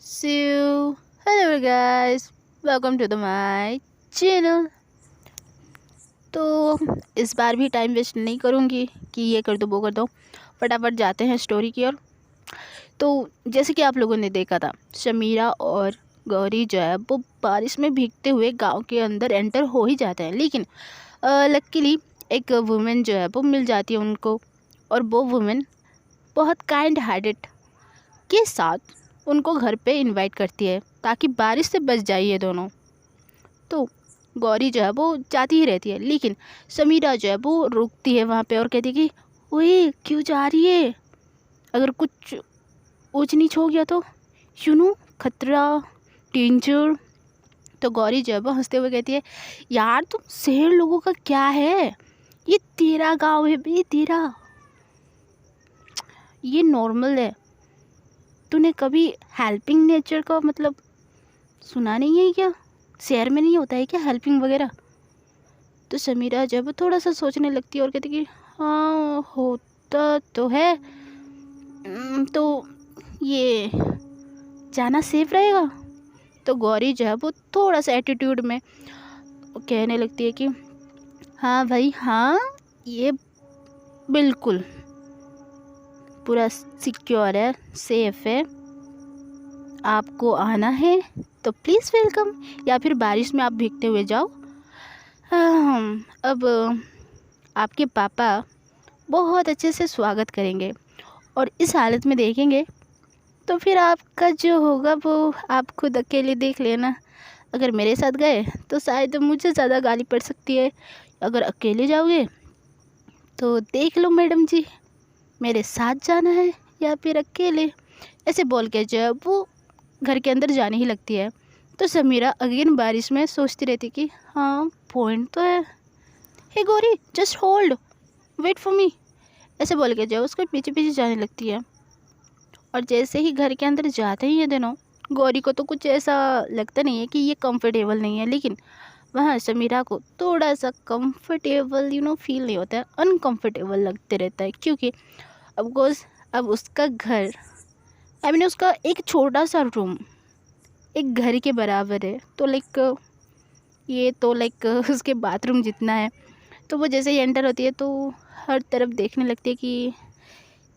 So, hello guys, welcome to my channel। तो इस बार भी टाइम वेस्ट नहीं करूँगी कि ये कर दो वो कर दो, फटाफट जाते हैं स्टोरी की ओर। तो जैसे कि आप लोगों ने देखा था, शमीरा और गौरी जो है वो बारिश में भीगते हुए गांव के अंदर एंटर हो ही जाते हैं, लेकिन लकीली एक वुमेन जो है वो मिल जाती है उनको, और वो वुमेन बहुत काइंड हार्टेड के साथ उनको घर पे इनवाइट करती है ताकि बारिश से बच जाए ये दोनों। तो गौरी जो है वो जाती ही रहती है, लेकिन समीरा जो है वो रुकती है वहाँ पे और कहती है कि ओए क्यों जा रही है, अगर कुछ ऊंच नीच हो गया तो खतरा, डेंजर। तो गौरी जो है वो हंसते हुए कहती है यार तुम शहर लोगों का क्या है, ये तेरा गांव है भाई, तेरा ये नॉर्मल है। तूने कभी हेल्पिंग नेचर का मतलब सुना नहीं है क्या, शहर में नहीं होता है क्या हेल्पिंग वगैरह। तो समीरा जब थोड़ा सा सोचने लगती है और कहती कि हाँ होता तो है, तो ये जाना सेफ रहेगा। तो गौरी जो है वो थोड़ा सा एटीट्यूड में कहने लगती है कि हाँ भाई हाँ, ये बिल्कुल पूरा सिक्योर है, सेफ है, आपको आना है तो प्लीज़ वेलकम, या फिर बारिश में आप भीगते हुए जाओ। अब आपके पापा बहुत अच्छे से स्वागत करेंगे, और इस हालत में देखेंगे तो फिर आपका जो होगा वो आप खुद अकेले देख लेना। अगर मेरे साथ गए तो शायद मुझे ज़्यादा गाली पड़ सकती है, अगर अकेले जाओगे तो देख लो मैडम जी, मेरे साथ जाना है या फिर अकेले। ऐसे बोल के जब वो घर के अंदर जाने ही लगती है, तो समीरा अगेन बारिश में सोचती रहती कि हाँ पॉइंट तो है। Hey Gauri just hold, wait for me, ऐसे बोल के जो उसको पीछे पीछे जाने लगती है। और जैसे ही घर के अंदर जाते ही ये दोनों, गौरी को तो कुछ ऐसा लगता नहीं है कि ये कंफर्टेबल नहीं है, लेकिन वहाँ समीरा को थोड़ा सा कंफर्टेबल फील नहीं होता है, अनकंफर्टेबल लगते रहता है, क्योंकि अब उसका घर, उसका एक छोटा सा रूम एक घर के बराबर है। तो ये तो उसके बाथरूम जितना है। तो वो जैसे ही एंटर होती है तो हर तरफ देखने लगती है कि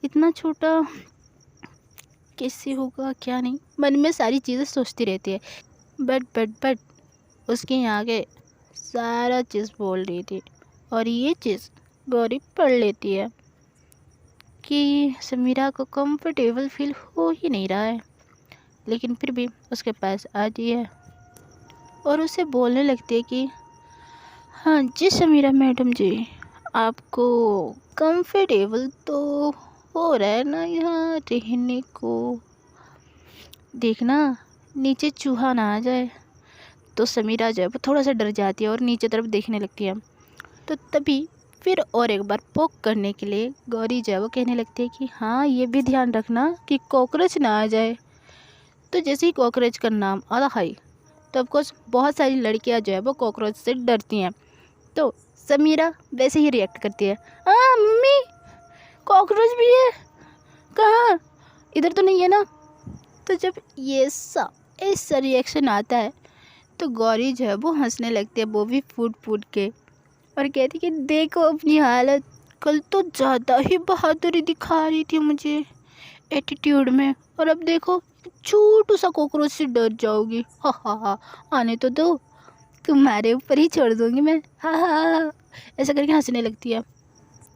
इतना छोटा कैसे होगा क्या नहीं, मन में सारी चीज़ें सोचती रहती है। बट उसके यहाँ के सारा चीज़ बोल रही थी, और ये चीज़ गौरी पढ़ लेती है कि समीरा को कंफर्टेबल फील हो ही नहीं रहा है, लेकिन फिर भी उसके पास आती है और उसे बोलने लगती है कि हाँ जी समीरा मैडम जी, आपको कंफर्टेबल तो हो रहा है ना यहाँ रहने को, देखना नीचे चूहा ना आ जाए। तो समीरा जो है वो थोड़ा सा डर जाती है और नीचे तरफ देखने लगती है। तो तभी फिर और एक बार पोक करने के लिए गौरी जो है वो कहने लगती है कि हाँ ये भी ध्यान रखना कि कॉकरोच ना आ जाए। तो जैसे ही कॉकरोच का नाम आता है तो ऑफकोर्स बहुत सारी लड़कियां जो है वो कॉकरोच से डरती हैं। तो समीरा वैसे ही रिएक्ट करती है, हाँ मम्मी कॉकरोच भी है, कहाँ, इधर तो नहीं है ना। तो जब ये ऐसा रिएक्शन आता है तो गौरी जो है वो हंसने लगती है, वो भी फूट फूट के, और कहती कि देखो अपनी हालत, कल तो ज़्यादा ही बहादुरी दिखा रही थी मुझे एटीट्यूड में, और अब देखो छोटू सा कॉकरोच से डर जाओगी, हा हा हा, आने तो दो, तुम्हारे ऊपर ही छोड़ दूंगी मैं, हा हा हा, ऐसा करके हंसने लगती है।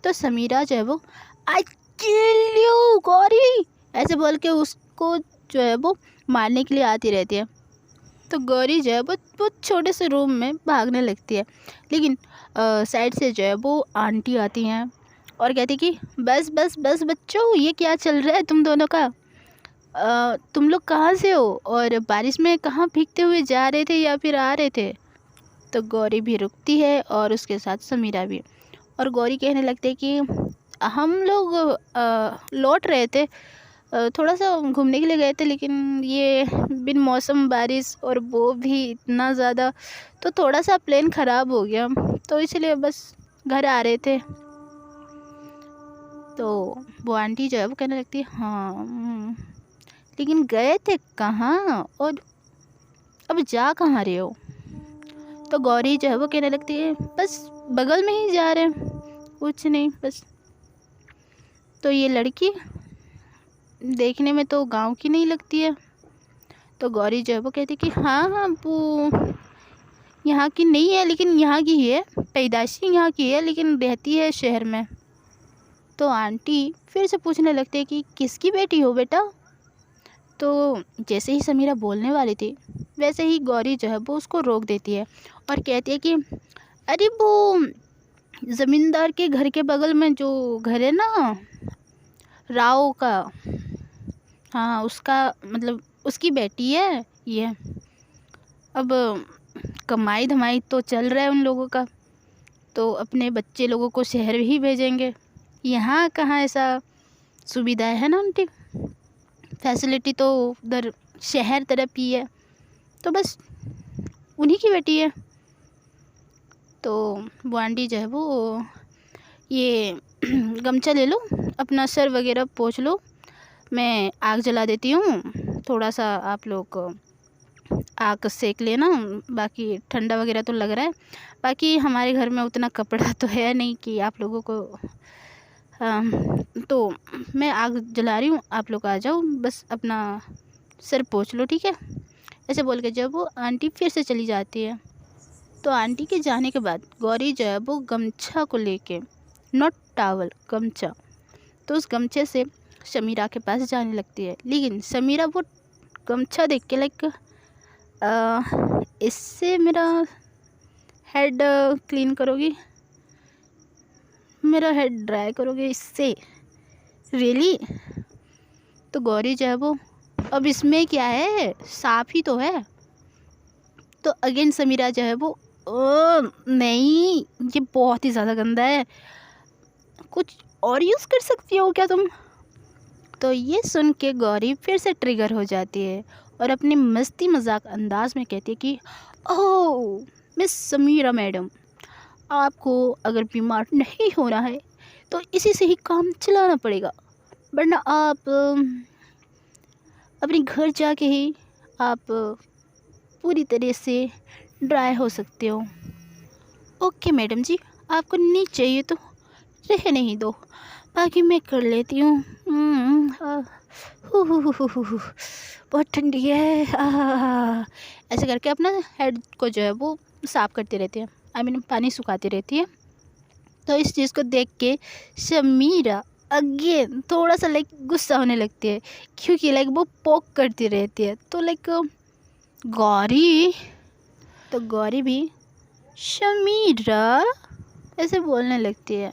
तो समीरा जो है वो आई किल यू गौरी ऐसे बोल के उसको जो है वो मारने के लिए आती रहती है। तो गौरी जो है वो छोटे से रूम में भागने लगती है, लेकिन साइड से जो है वो आंटी आती हैं और कहती कि बस बस बस बच्चों, ये क्या चल रहा है तुम दोनों का, तुम लोग कहाँ से हो और बारिश में कहाँ भीगते हुए जा रहे थे या फिर आ रहे थे। तो गौरी भी रुकती है और उसके साथ समीरा भी, और गौरी कहने लगते हैं कि हम लोग लौट रहे थे, थोड़ा सा घूमने के लिए गए थे, लेकिन ये बिन मौसम बारिश और वो भी इतना ज़्यादा, तो थोड़ा सा प्लेन ख़राब हो गया, तो इसलिए बस घर आ रहे थे। तो वो आंटी जो है वो कहने लगती है हाँ लेकिन गए थे कहाँ और अब जा कहाँ रहे हो? तो गौरी जो है वो कहने लगती है बस बगल में ही जा रहे हैं, कुछ नहीं बस। तो ये लड़की देखने में तो गांव की नहीं लगती है। तो गौरी जो है वो कहती कि हाँ हाँ वो यहाँ की नहीं है, लेकिन यहाँ की ही है, पैदाशी यहाँ की है लेकिन रहती है शहर में। तो आंटी फिर से पूछने लगती है कि किसकी बेटी हो बेटा? तो जैसे ही समीरा बोलने वाली थी वैसे ही गौरी जो है वो उसको रोक देती है और कहती है कि अरे वो ज़मींदार के घर के बगल में जो घर है ना, राव का, हाँ उसका मतलब उसकी बेटी है ये। अब कमाई धमाई तो चल रहा है उन लोगों का, तो अपने बच्चे लोगों को शहर ही भेजेंगे। यहाँ कहाँ ऐसा सुविधाएं है ना आंटी, फैसिलिटी तो उधर शहर तरफ ही है, तो बस उन्हीं की बेटी है। तो वो आंटी जो है वो ये गमछा ले लो, अपना सर वगैरह पोंछ लो, मैं आग जला देती हूँ, थोड़ा सा आप लोग आग सेक लेना, बाकी ठंडा वगैरह तो लग रहा है, बाकी हमारे घर में उतना कपड़ा तो है नहीं कि आप लोगों को तो मैं आग जला रही हूँ, आप लोग आ जाओ, बस अपना सर पोंछ लो, ठीक है। ऐसे बोल के जब वो आंटी फिर से चली जाती है, तो आंटी के जाने के बाद गौरी जो है वो गमछा को लेके, नॉट टावल, गमछा, तो उस गमछे से समीरा के पास जाने लगती है। लेकिन समीरा वो गमछा देख के लाइक इससे मेरा हेड क्लीन करोगी, मेरा हेड ड्राई करोगे इससे, रियली? तो गौरी जो है वो अब इसमें क्या है, साफ ही तो है। तो अगेन समीरा जो है वो नहीं ये बहुत ही ज़्यादा गंदा है, कुछ और यूज़ कर सकती हो क्या तुम? तो ये सुन के गौरी फिर से ट्रिगर हो जाती है और अपने मस्ती मजाक अंदाज में कहती है कि ओह मिस समीरा मैडम, आपको अगर बीमार नहीं होना है तो इसी से ही काम चलाना पड़ेगा, वरना आप अपने घर जाके ही आप पूरी तरह से ड्राई हो सकते हो। ओके मैडम जी, आपको नहीं चाहिए तो रहने ही दो, बाकी मैं कर लेती हूँ। बहुत ठंडी है। ऐसे करके अपना हेड को जो है वो साफ़ करती रहती है, आई मीन पानी सुखाती रहती है। तो इस चीज़ को देख के समीरा अगेन थोड़ा सा लाइक गुस्सा होने लगती है, क्योंकि लाइक वो पोक करती रहती है। तो लाइक गौरी, तो गौरी भी समीरा ऐसे बोलने लगती है।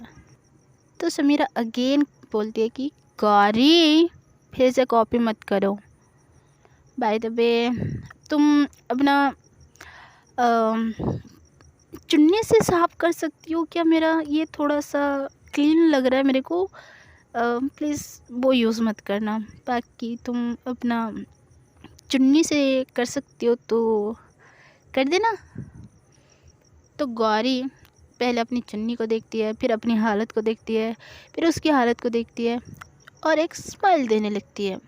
तो समीरा अगेन बोलती है कि गौरी फिर से कॉपी मत करो, बाय द वे तुम अपना चुन्नी से साफ कर सकती हो क्या? मेरा ये थोड़ा सा क्लीन लग रहा है मेरे को, प्लीज़ वो यूज़ मत करना, बाकी तुम अपना चुन्नी से कर सकती हो तो कर देना। तो गौरी पहले अपनी चुन्नी को देखती है, फिर अपनी हालत को देखती है, फिर उसकी हालत को देखती है और एक स्माइल देने लगती है।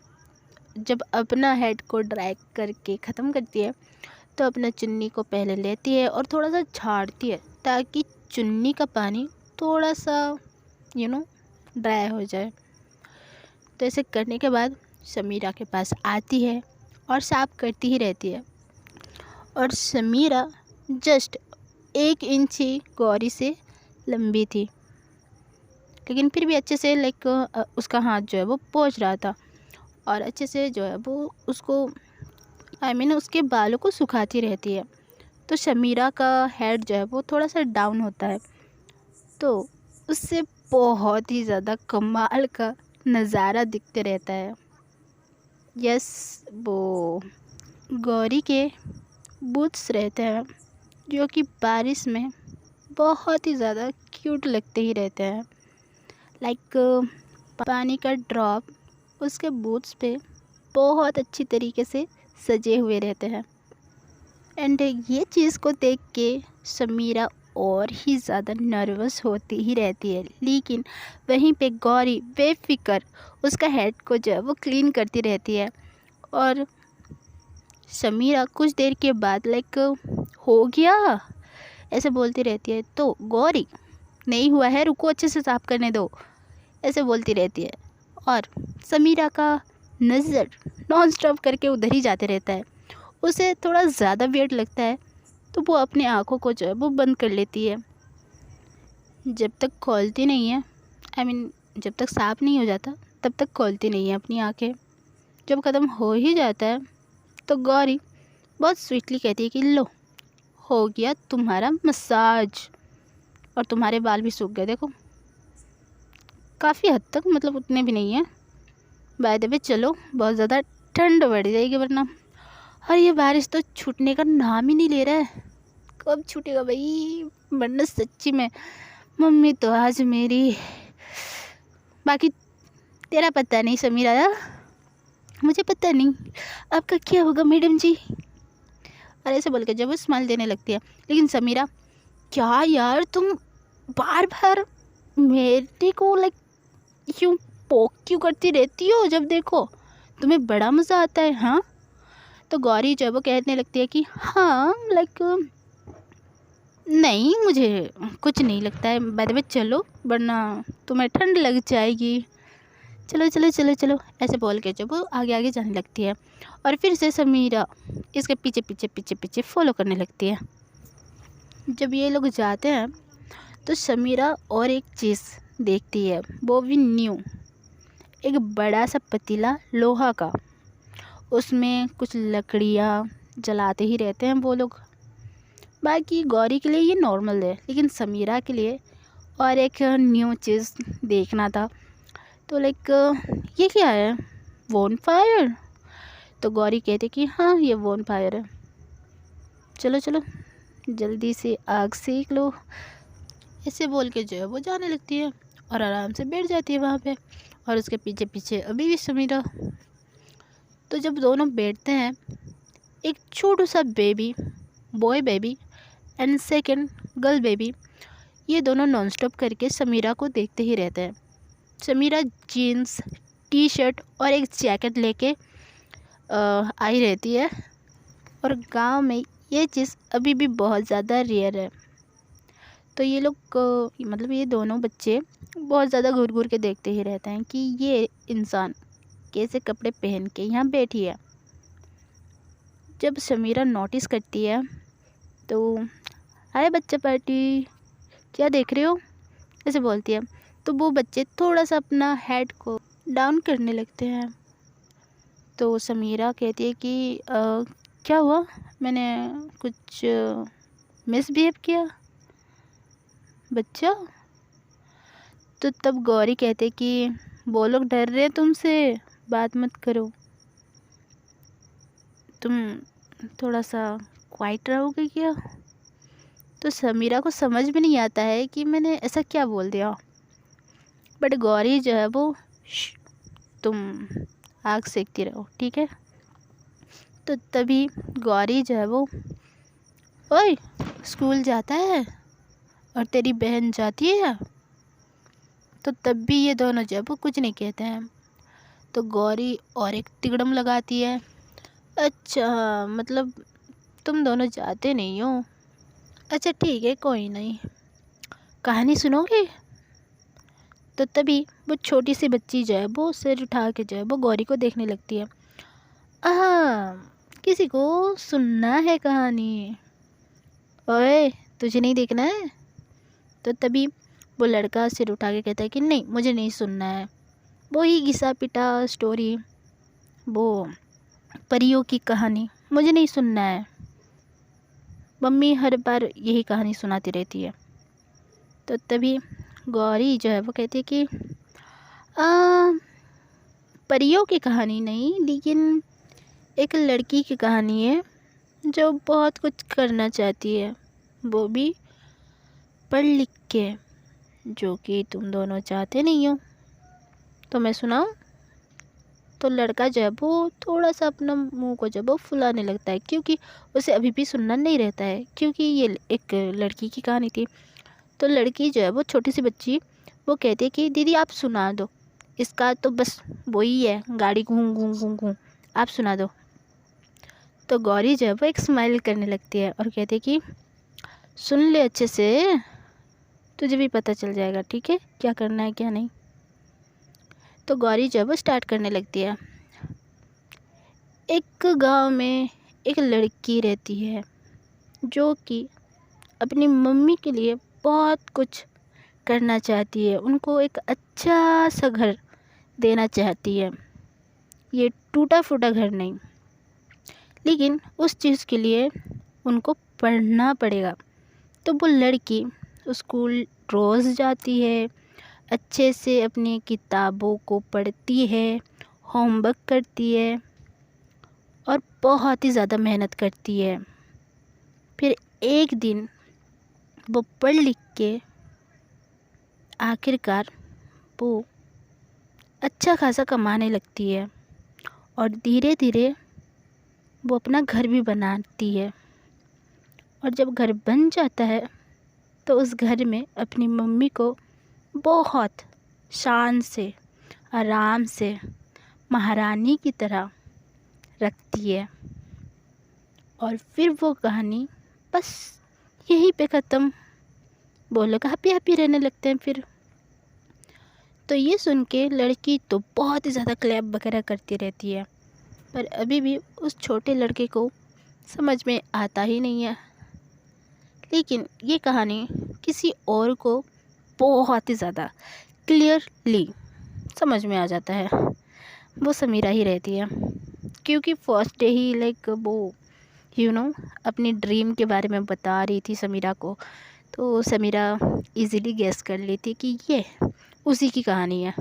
जब अपना हेड को ड्राई करके ख़त्म करती है तो अपना चुन्नी को पहले लेती है और थोड़ा सा झाड़ती है, ताकि चुन्नी का पानी थोड़ा सा ड्राई हो जाए। तो ऐसे करने के बाद समीरा के पास आती है और साफ़ करती ही रहती है। और समीरा जस्ट 1 इंच ही गौरी से लंबी थी, लेकिन फिर भी अच्छे से लाइक उसका हाथ जो है वो पहुंच रहा था और अच्छे से जो है वो उसको आई मीन उसके बालों को सुखाती रहती है। तो समीरा का हेड जो है वो थोड़ा सा डाउन होता है, तो उससे बहुत ही ज़्यादा कमाल का नज़ारा दिखते रहता है। यस, वो गौरी के बूट्स रहते हैं जो कि बारिश में बहुत ही ज़्यादा क्यूट लगते ही रहते हैं, लाइक पानी का ड्रॉप उसके बूट्स पे बहुत अच्छी तरीके से सजे हुए रहते हैं। एंड ये चीज़ को देख के समीरा और ही ज़्यादा नर्वस होती ही रहती है, लेकिन वहीं पे गौरी बेफिक्र उसका हेड को जो है वो क्लीन करती रहती है और समीरा कुछ देर के बाद लाइक हो गया ऐसे बोलती रहती है, तो गौरी नहीं हुआ है, रुको अच्छे से साफ करने दो, ऐसे बोलती रहती है। और समीरा का नज़र नॉन स्टॉप करके उधर ही जाते रहता है। उसे थोड़ा ज़्यादा वियर्ड लगता है तो वो अपनी आँखों को जो है वो बंद कर लेती है। जब तक खोलती नहीं है, जब तक साफ नहीं हो जाता तब तक खोलती नहीं है अपनी आँखें। जब ख़त्म हो ही जाता है तो गौरी बहुत स्वीटली कहती है कि लो, हो गया तुम्हारा मसाज और तुम्हारे बाल भी सूख गए, देखो काफ़ी हद तक, मतलब उतने भी नहीं है। बाय द वे चलो, बहुत ज़्यादा ठंड बढ़ जाएगी वरना। और ये बारिश तो छूटने का नाम ही नहीं ले रहा है, कब छूटेगा भाई, वरना सच्ची में मम्मी तो आज मेरी। बाकी तेरा पता नहीं समीरा, मुझे पता नहीं आपका क्या होगा मैडम जी। और ऐसे बोल के जब वो स्माइल देने लगती है। लेकिन समीरा, क्या यार तुम बार बार मेरे को लाइक यूँ पोक क्यों करती रहती हो, जब देखो तुम्हें बड़ा मज़ा आता है। हाँ, तो गौरी जब वो कहने लगती है कि हाँ लाइक नहीं, मुझे कुछ नहीं लगता है, बाय द वे चलो वरना तुम्हें ठंड लग जाएगी, चलो चलो चलो चलो, ऐसे बोल के जब वो आगे आगे जाने लगती है। और फिर से समीरा इसके पीछे पीछे पीछे पीछे फॉलो करने लगती है। जब ये लोग जाते हैं तो समीरा और एक चीज़ देखती है, वो भी न्यू, एक बड़ा सा पतीला लोहा का, उसमें कुछ लकड़ियाँ जलाते ही रहते हैं वो लोग। बाकी गौरी के लिए ये नॉर्मल है, लेकिन समीरा के लिए और एक न्यू चीज़ देखना था। तो लाइक ये क्या है, वॉन फायर। तो गौरी कहते कि हाँ ये वॉन फायर है, चलो चलो जल्दी से आग सेक लो, ऐसे बोल के जो है वो जाने लगती है और आराम से बैठ जाती है वहाँ पे। और उसके पीछे पीछे अभी भी समीरा। तो जब दोनों बैठते हैं, एक छोटू सा baby, boy baby and second girl baby, ये दोनों नॉन स्टॉप करके समीरा को देखते ही रहते हैं। समीरा जीन्स टी शर्ट और एक जैकेट लेके आई रहती है। और गांव में ये चीज़ अभी भी बहुत ज़्यादा रेयर है। तो ये लोग मतलब ये दोनों बच्चे बहुत ज़्यादा घूर घूर के देखते ही रहते हैं कि ये इंसान कैसे कपड़े पहन के यहाँ बैठी है। जब समीरा नोटिस करती है तो हाय बच्चा पार्टी, क्या देख रहे हो, ऐसे बोलती है। तो वो बच्चे थोड़ा सा अपना हेड को डाउन करने लगते हैं। तो समीरा कहती है कि क्या हुआ, मैंने कुछ मिसबिहेव किया बच्चा। तो तब गौरी कहते कि वो लोग डर रहे हैं तुमसे, बात मत करो, तुम थोड़ा सा क्वाइट रहोगे क्या। तो समीरा को समझ भी नहीं आता है कि मैंने ऐसा क्या बोल दिया। बट गौरी जो है वो तुम आग सेकती रहो, ठीक है। तो तभी गौरी जो है वो, ओए स्कूल जाता है और तेरी बहन जाती है। तो तब भी ये दोनों जो है वो कुछ नहीं कहते हैं। तो गौरी और एक तिगड़म लगाती है, अच्छा मतलब तुम दोनों जाते नहीं हो, अच्छा ठीक है कोई नहीं, कहानी सुनोगे। तो तभी वो छोटी सी बच्ची जो है वो सिर उठा के जो है वो गौरी को देखने लगती है। हाँ, किसी को सुनना है कहानी, ओए तुझे नहीं देखना है। तो तभी वो लड़का सिर उठा के कहता है कि नहीं मुझे नहीं सुनना है, वो ही घिसा पिटा स्टोरी, वो परियों की कहानी मुझे नहीं सुनना है, मम्मी हर बार यही कहानी सुनाती रहती है। तो तभी गौरी जो है वो कहती है कि परियों की कहानी नहीं, लेकिन एक लड़की की कहानी है जो बहुत कुछ करना चाहती है, वो भी पढ़ लिख के, जो कि तुम दोनों चाहते नहीं हो। तो मैं सुनाऊं। तो लड़का जो है वो थोड़ा सा अपना मुंह को जब वो फुलाने लगता है, क्योंकि उसे अभी भी सुनना नहीं रहता है, क्योंकि ये एक लड़की की कहानी थी। तो लड़की जो है वो छोटी सी बच्ची, वो कहती है कि दीदी आप सुना दो, इसका तो बस वही है गाड़ी घूं घूं घूं घूं, आप सुना दो। तो गौरी जो है वो एक स्माइल करने लगती है और कहती है कि सुन ले अच्छे से, तुझे भी पता चल जाएगा, ठीक है, क्या करना है क्या नहीं। तो गौरी जो है वो स्टार्ट करने लगती है। एक गांव में एक लड़की रहती है जो कि अपनी मम्मी के लिए बहुत कुछ करना चाहती है, उनको एक अच्छा सा घर देना चाहती है, ये टूटा फूटा घर नहीं, लेकिन उस चीज़ के लिए उनको पढ़ना पड़ेगा। तो वो लड़की स्कूल रोज़ जाती है, अच्छे से अपनी किताबों को पढ़ती है, होमवर्क करती है और बहुत ही ज़्यादा मेहनत करती है। फिर एक दिन वो पढ़ लिख के आखिरकार वो अच्छा खासा कमाने लगती है और धीरे धीरे वो अपना घर भी बनाती है। और जब घर बन जाता है तो उस घर में अपनी मम्मी को बहुत शान से, आराम से, महारानी की तरह रखती है। और फिर वो कहानी बस यहीं पे ख़त्म। वो लोग हैप्पी हैप्पी रहने लगते हैं फिर। तो ये सुन के लड़की तो बहुत ही ज़्यादा क्लैप वगैरह करती रहती है, पर अभी भी उस छोटे लड़के को समझ में आता ही नहीं है। लेकिन ये कहानी किसी और को बहुत ही ज़्यादा क्लियरली समझ में आ जाता है। वो समीरा ही रहती है, क्योंकि फर्स्ट डे ही लाइक वो अपनी ड्रीम के बारे में बता रही थी समीरा को। तो समीरा इजीली गेस कर लेती कि ये उसी की कहानी है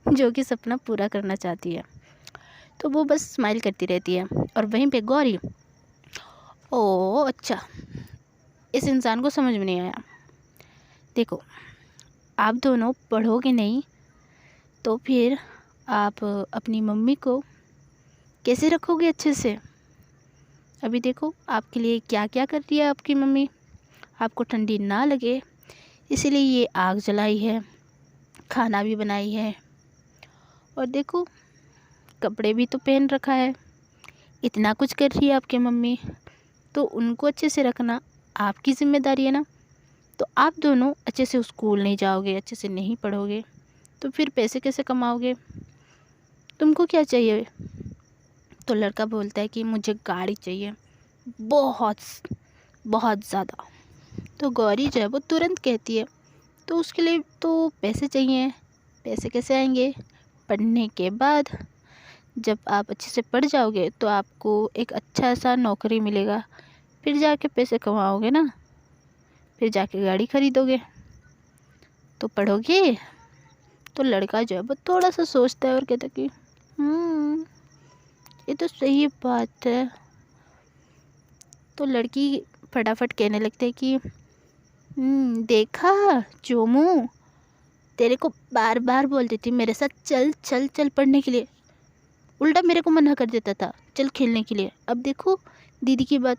जो कि सपना पूरा करना चाहती है। तो वो बस स्माइल करती रहती है। और वहीं पे गौरी, ओ अच्छा, इस इंसान को समझ में नहीं आया। देखो, आप दोनों पढ़ोगे नहीं तो फिर आप अपनी मम्मी को कैसे रखोगे अच्छे से। अभी देखो आपके लिए क्या क्या कर रही है आपकी मम्मी, आपको ठंडी ना लगे इसीलिए ये आग जलाई है, खाना भी बनाई है, और देखो कपड़े भी तो पहन रखा है। इतना कुछ कर रही है आपकी मम्मी, तो उनको अच्छे से रखना आपकी ज़िम्मेदारी है ना। तो आप दोनों अच्छे से स्कूल नहीं जाओगे, अच्छे से नहीं पढ़ोगे, तो फिर पैसे कैसे कमाओगे, तुमको क्या चाहिए। तो लड़का बोलता है कि मुझे गाड़ी चाहिए, बहुत बहुत ज़्यादा। तो गौरी जो है वो तुरंत कहती है तो उसके लिए तो पैसे चाहिए। पैसे कैसे आएंगे, पढ़ने के बाद जब आप अच्छे से पढ़ जाओगे तो आपको एक अच्छा सा नौकरी मिलेगा, फिर जाके पैसे कमाओगे ना, फिर जाके गाड़ी खरीदोगे। तो पढ़ोगे। तो लड़का जो है वो थोड़ा सा सोचता है और कहता है कि ये तो सही बात है। तो लड़की फटाफट कहने लगती है कि देखा चोमू, तेरे को बार बार बोलती थी मेरे साथ चल चल चल पढ़ने के लिए, उल्टा मेरे को मना कर देता था चल खेलने के लिए। अब देखो दीदी की बात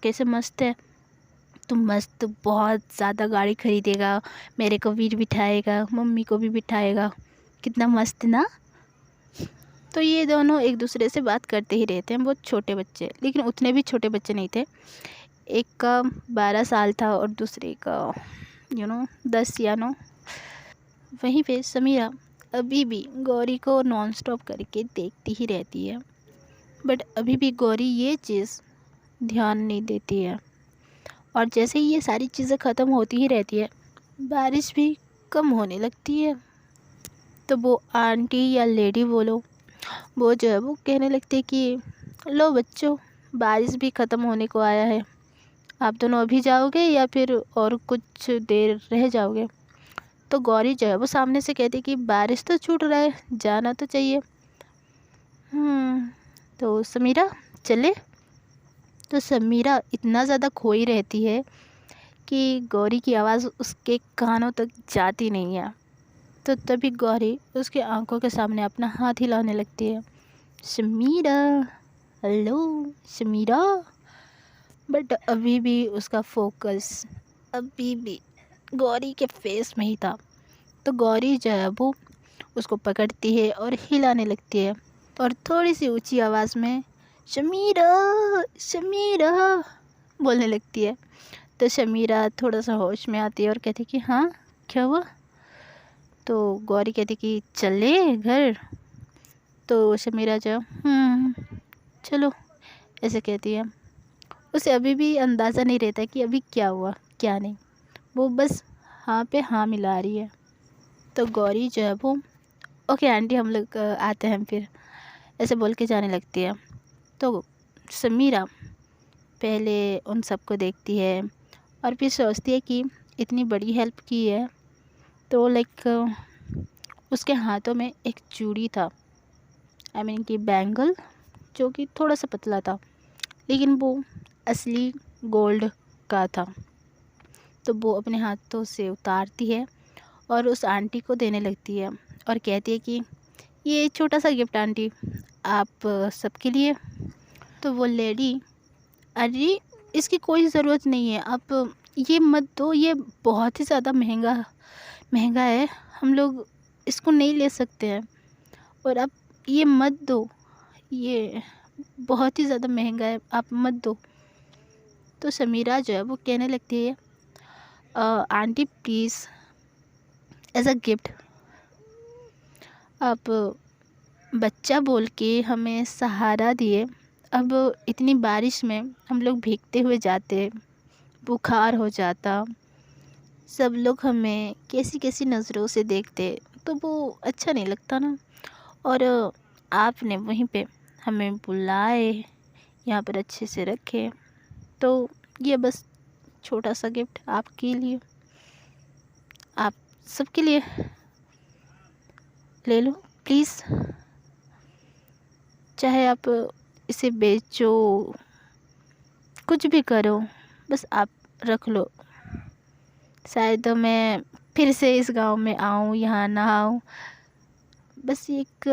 कैसे मस्त है। तू मस्त बहुत ज़्यादा गाड़ी खरीदेगा, मेरे को भी बिठाएगा, मम्मी को भी बिठाएगा, कितना मस्त ना। तो ये दोनों एक दूसरे से बात करते ही रहते हैं, बहुत छोटे बच्चे, लेकिन उतने भी छोटे बच्चे नहीं थे। एक का 12 साल था और दूसरे का 10 या 9। वहीं पे समीरा अभी भी गौरी को नॉन स्टॉप करके देखती ही रहती है, बट अभी भी गौरी ये चीज़ ध्यान नहीं देती है। और जैसे ही ये सारी चीज़ें ख़त्म होती ही रहती है, बारिश भी कम होने लगती है। तो वो आंटी या लेडी बोलो, वो जो है वो कहने लगती है कि लो बच्चों, बारिश भी ख़त्म होने को आया है, आप दोनों अभी जाओगे या फिर और कुछ देर रह जाओगे। तो गौरी जो है वो सामने से कहती कि बारिश तो छूट रहा है, जाना तो चाहिए। तो समीरा चले। तो समीरा इतना ज़्यादा खोई रहती है कि गौरी की आवाज़ उसके कानों तक जाती नहीं है। तो तभी गौरी उसके आंखों के सामने अपना हाथ हिलाने लगती है, समीरा, हेलो समीरा। बट अभी भी उसका फोकस अभी भी गौरी के फेस में ही था। तो गौरी जो है वो उसको पकड़ती है और हिलाने लगती है। और थोड़ी सी ऊंची आवाज़ में शमीरा, शमीरा बोलने लगती है। तो शमीरा थोड़ा सा होश में आती है और कहती कि हाँ क्या हुआ। तो गौरी कहती कि चले घर। तो शमीरा जो चलो ऐसे कहती है। उसे अभी भी अंदाज़ा नहीं रहता कि अभी क्या हुआ क्या नहीं, वो बस हाँ पे हाँ मिला रही है। तो गौरी जो है वो ओके आंटी हम लोग आते हैं फिर, ऐसे बोल के जाने लगती है। तो समीरा पहले उन सबको देखती है और फिर सोचती है कि इतनी बड़ी हेल्प की है तो लाइक उसके हाथों में एक चूड़ी था, आई मीन कि बैंगल, जो कि थोड़ा सा पतला था लेकिन वो असली गोल्ड का था। तो वो अपने हाथों से उतारती है और उस आंटी को देने लगती है और कहती है कि ये छोटा सा गिफ्ट आंटी आप सबके लिए। तो वो लेडी, अरे इसकी कोई ज़रूरत नहीं है, आप ये मत दो, ये बहुत ही ज़्यादा महंगा महंगा है, हम लोग इसको नहीं ले सकते हैं, और आप ये मत दो, ये बहुत ही ज़्यादा महंगा है, आप मत दो। तो समीरा जो है वो कहने लगती है aunty please as a gift आप बच्चा बोल के हमें सहारा दिए, अब इतनी बारिश में हम लोग भीगते हुए जाते, बुखार हो जाता, सब लोग हमें कैसी कैसी नज़रों से देखते तो वो अच्छा नहीं लगता ना। और आपने वहीं पे हमें बुलाए, यहाँ पर अच्छे से रखे, तो ये बस छोटा सा गिफ्ट आपके लिए, आप सबके लिए ले लो प्लीज़। चाहे आप इसे बेचो, कुछ भी करो, बस आप रख लो। शायद मैं फिर से इस गांव में आऊँ, यहाँ ना आऊँ, बस एक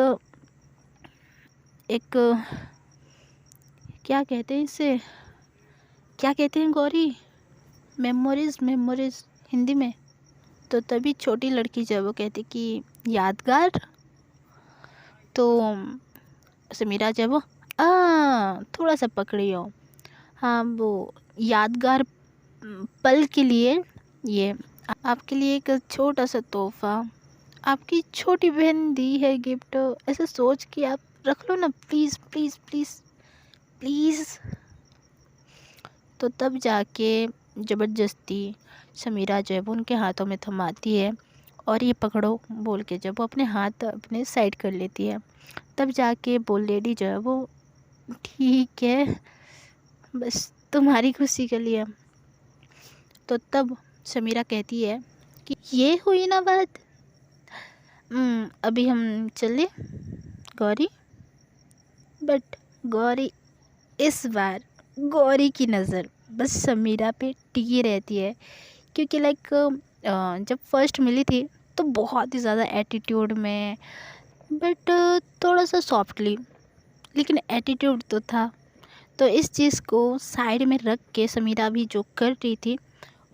एक क्या कहते हैं इसे, क्या कहते हैं गौरी, मेमोरीज मेमोरीज हिंदी में। तो तभी छोटी लड़की जब वो कहती कि यादगार। तो समीरा जब वो थोड़ा सा पकड़ी हो, हाँ वो यादगार पल के लिए ये आपके लिए एक छोटा सा तोहफा, आपकी छोटी बहन दी है गिफ्ट, ऐसे सोच के आप रख लो ना प्लीज़ प्लीज़ प्लीज़ प्लीज़। तो तब जाके ज़बरदस्ती समीरा जो है वो उनके हाथों में थमाती है और ये पकड़ो बोल के जब वो अपने हाथ अपने साइड कर लेती है, तब जाके वो लेडी जो है वो ठीक है बस तुम्हारी खुशी के लिए। तो तब समीरा कहती है कि ये हुई ना बात, अभी हम चले गौरी। बट गौरी, इस बार गौरी की नज़र बस समीरा पे टिकी रहती है, क्योंकि लाइक जब फर्स्ट मिली थी तो बहुत ही ज़्यादा एटीट्यूड में, बट थोड़ा सा सॉफ्टली, लेकिन एटीट्यूड तो था। तो इस चीज़ को साइड में रख के समीरा भी जो कर रही थी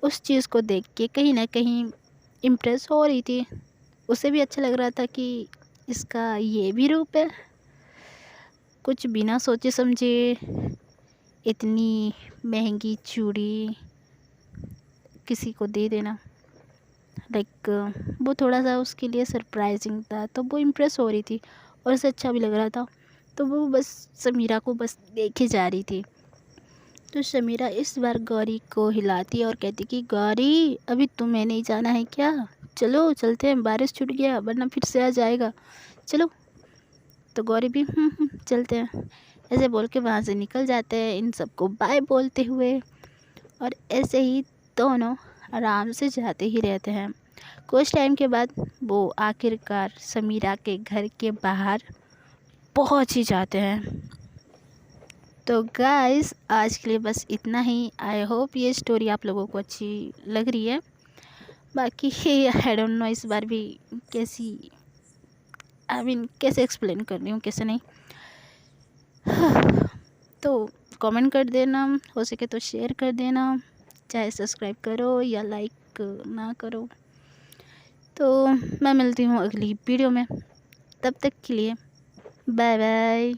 उस चीज़ को देख के कहीं ना कहीं इम्प्रेस हो रही थी, उसे भी अच्छा लग रहा था कि इसका ये भी रूप है। कुछ बिना सोचे समझे इतनी महंगी चूड़ी किसी को दे देना, लाइक वो थोड़ा सा उसके लिए सरप्राइजिंग था, तो वो इम्प्रेस हो रही थी और उसे अच्छा भी लग रहा था, तो वो बस समीरा को बस देखे जा रही थी। तो समीरा इस बार गौरी को हिलाती है और कहती कि गौरी अभी तुम्हें नहीं जाना है क्या, चलो चलते हैं, बारिश छूट गया वरना फिर से आ जाएगा, चलो। तो गौरी भी चलते हैं ऐसे बोल के वहाँ से निकल जाते हैं, इन सबको बाय बोलते हुए। और ऐसे ही दोनों आराम से जाते ही रहते हैं। कुछ टाइम के बाद वो आखिरकार समीरा के घर के बाहर पहुँच ही जाते हैं। तो गाइस आज के लिए बस इतना ही। आई होप ये स्टोरी आप लोगों को अच्छी लग रही है। बाकी आई डोंट नो इस बार भी कैसी, आई मीन कैसे एक्सप्लेन कर रही हूँ कैसे नहीं। तो कमेंट कर देना, हो सके तो शेयर कर देना, चाहे सब्सक्राइब करो या लाइक ना करो। तो मैं मिलती हूँ अगली वीडियो में, तब तक के लिए बाय बाय।